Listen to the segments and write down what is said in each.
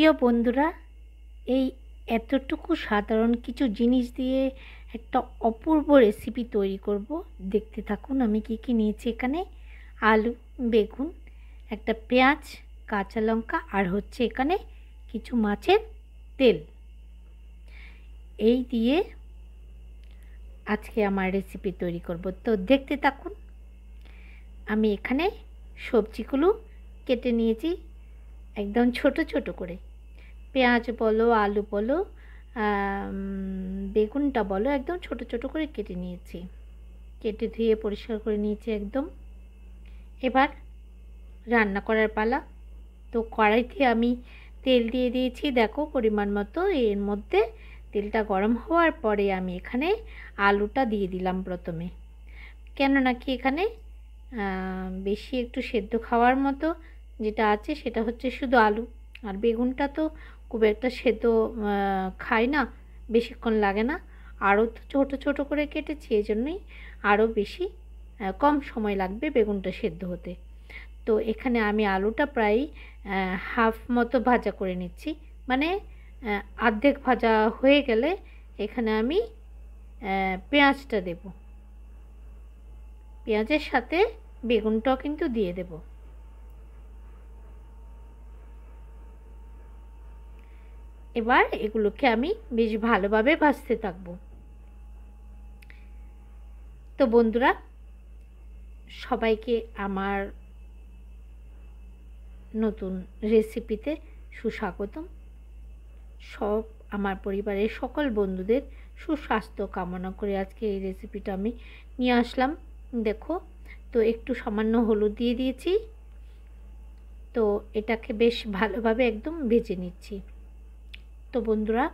প্রিয় বন্ধুরা, এই এতটুকু সাধারণ কিছু জিনিস দিয়ে একটা অপূর্ব রেসিপি তৈরি করব। দেখতে থাকুন আমি কি কি নিয়েছি এখানে। আলু, বেগুন, একটা পেঁয়াজ, কাঁচা লঙ্কা আর হচ্ছে এখানে কিছু মাছের তেল। এই দিয়ে আজকে আমার রেসিপি তৈরি করব, তো দেখতে থাকুন। আমি এখানে সবজিগুলো কেটে নিয়েছি একদম ছোট ছোট করে। পেঁয়াজ বলো, আলু বলো, বেগুনটা বলো, একদম ছোট ছোট করে কেটে নিয়েছি। কেটে ধুয়ে পরিষ্কার করে নিয়েছি একদম। এবার রান্না করার পালা। তো কড়াইতে আমি তেল দিয়ে দিয়েছি, দেখো পরিমাণ মতো। এর মধ্যে তেলটা গরম হওয়ার পরে আমি এখানে আলুটা দিয়ে দিলাম প্রথমে, কেননা কি এখানে বেশি একটু সেদ্ধ খাওয়ার মতো যেটা আছে সেটা হচ্ছে শুধু আলু। আর বেগুনটা তো খুব একটা সেদ্ধ খায় না, বেশিক্ষণ লাগে না। আরও তো ছোটো ছোটো করে কেটেছি, এই জন্যই আরও বেশি কম সময় লাগবে বেগুনটা সেদ্ধ হতে। তো এখানে আমি আলুটা প্রায় হাফ মতো ভাজা করে নিচ্ছি, মানে অর্ধেক ভাজা হয়ে গেলে এখানে আমি পেঁয়াজটা দেব। পেঁয়াজের সাথে বেগুনটাও কিন্তু দিয়ে দেব। এবার এগুলোকে আমি বেশ ভালোভাবে ভাজতে থাকব। তো বন্ধুরা, সবাইকে আমার নতুন রেসিপিতে সুস্বাগতম। সব আমার পরিবারের সকল বন্ধুদের সুস্বাস্থ্য কামনা করে আজকে এই রেসিপিটা আমি নিয়ে আসলাম। দেখো, তো একটু সামান্য হলুদ দিয়ে দিয়েছি। তো এটাকে বেশ ভালোভাবে একদম ভেজে নিচ্ছি। তো বন্ধুরা,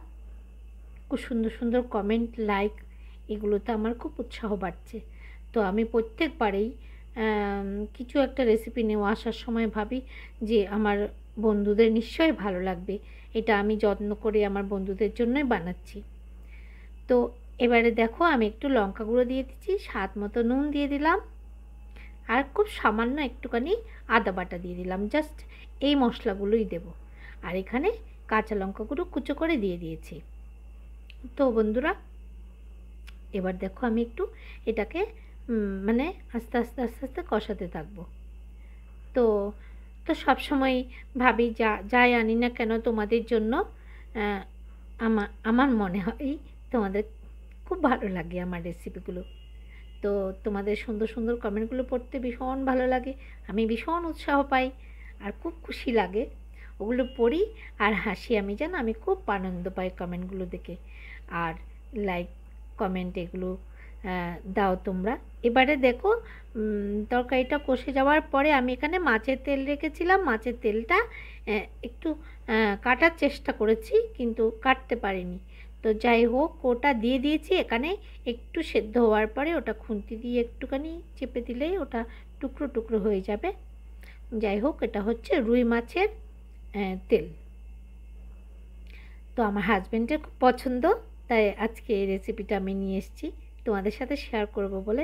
খুব সুন্দর সুন্দর কমেন্ট, লাইক, এগুলোতে আমার খুব উৎসাহ বাড়ছে। তো আমি প্রত্যেকবারেই কিছু একটা রেসিপি নেওয়া আসার সময় ভাবি যে আমার বন্ধুদের নিশ্চয়ই ভালো লাগবে, এটা আমি যত্ন করে আমার বন্ধুদের জন্যই বানাচ্ছি। তো এবারে দেখো, আমি একটু লঙ্কা গুঁড়ো দিয়ে দিচ্ছি, স্বাদ মতো নুন দিয়ে দিলাম, আর খুব সামান্য একটুখানি আদা বাটা দিয়ে দিলাম। জাস্ট এই মশলাগুলোই দেব। আর এখানে কাঁচা লঙ্কাগুলো কুচো করে দিয়ে দিয়েছি। তো বন্ধুরা, এবার দেখো আমি একটু এটাকে মানে আস্তে আস্তে আস্তে আস্তে কষাতে থাকবো। তো তো সবসময় ভাবি যাই আনি না কেন তোমাদের জন্য, আমার মনে হয় তোমাদের খুব ভালো লাগে আমার রেসিপিগুলো। তো তোমাদের সুন্দর সুন্দর কমেন্টগুলো পড়তে ভীষণ ভালো লাগে, আমি ভীষণ উৎসাহ পাই আর খুব খুশি লাগে। ওগুলো পড়ি আর হাসি, আমি জানো আমি খুব আনন্দ পাই কমেন্টগুলো দেখে। আর লাইক, কমেন্ট এগুলো দাও তোমরা। এবারে দেখো, তরকারিটা কষে যাওয়ার পরে আমি এখানে মাছের তেল রেখেছিলাম। মাছের তেলটা একটু কাটার চেষ্টা করেছি কিন্তু কাটতে পারিনি। তো যাই হোক, ওটা দিয়ে দিয়েছি এখানে। একটু সেদ্ধ হওয়ার পরে ওটা খুন্তি দিয়ে একটুখানি চেপে দিলেই ওটা টুকরো টুকরো হয়ে যাবে। যাই হোক, এটা হচ্ছে রুই মাছের তেল। তো আমার হাজব্যান্ডের খুব পছন্দ, তাই আজকে এই রেসিপিটা আমি নিয়ে এসেছি তোমাদের সাথে শেয়ার করব বলে।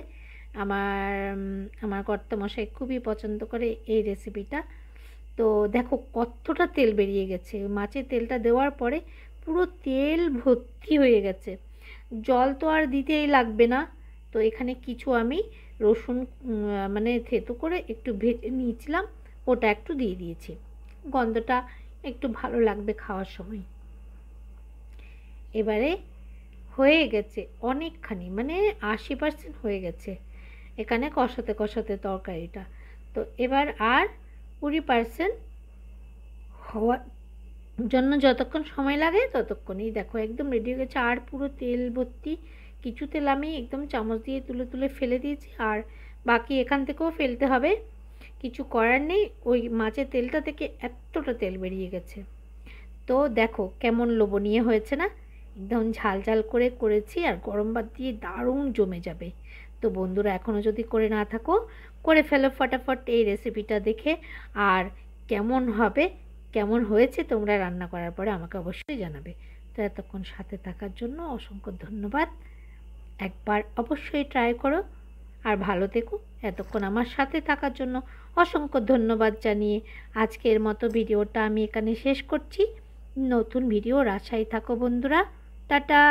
আমার কর্তামশাই খুবই পছন্দ করে এই রেসিপিটা। তো দেখো কতটা তেল বেরিয়ে গেছে মাছের তেলটা দেওয়ার পরে, পুরো তেল ভর্তি হয়ে গেছে। জল তো আর দিতেই লাগবে না। তো এখানে কিছু আমি রসুন মানে থেতো করে একটু ভেজে নিয়েছিলাম, ওটা একটু দিয়ে দিয়েছি, গন্ধটা একটু ভালো লাগবে খাওয়ার সময়। এবারে হয়ে গেছে অনেকখানি, মানে 80% হয়ে গেছে এখানে কষাতে কষাতে তরকারিটা। তো এবার আর 20% হওয়ার জন্য যতক্ষণ সময় লাগে ততক্ষণই দেখো একদম রেডি হয়ে গেছে। আর পুরো তেল ভর্তি, কিছু তেল আমি একদম চামচ দিয়ে তুলে তুলে ফেলে দিয়েছি, আর বাকি এখান থেকেও ফেলতে হবে, কিছু করার নেই। ওই মাছের তেলটা থেকে এতটা তেল বেরিয়ে গেছে। তো দেখো কেমন লোভনীয় হয়েছে না, একদম ঝাল ঝাল করে করেছি, আর গরম ভাত দিয়ে দারুণ জমে যাবে। তো বন্ধুরা, এখনও যদি করে না থাকো, করে ফেলো ফটাফট এই রেসিপিটা দেখে। আর কেমন হবে, কেমন হয়েছে তোমরা রান্না করার পরে আমাকে অবশ্যই জানাবে। তো এতক্ষণ সাথে থাকার জন্য অসংখ্য ধন্যবাদ। একবার অবশ্যই ট্রাই করো আর ভালো থেকো। এতক্ষণ আমার সাথে থাকার জন্য অসংখ্য ধন্যবাদ জানিয়ে আজকের মতো ভিডিওটা আমি এখানে শেষ করছি। নতুন ভিডিওর আশায় থাকো বন্ধুরা। টাটা।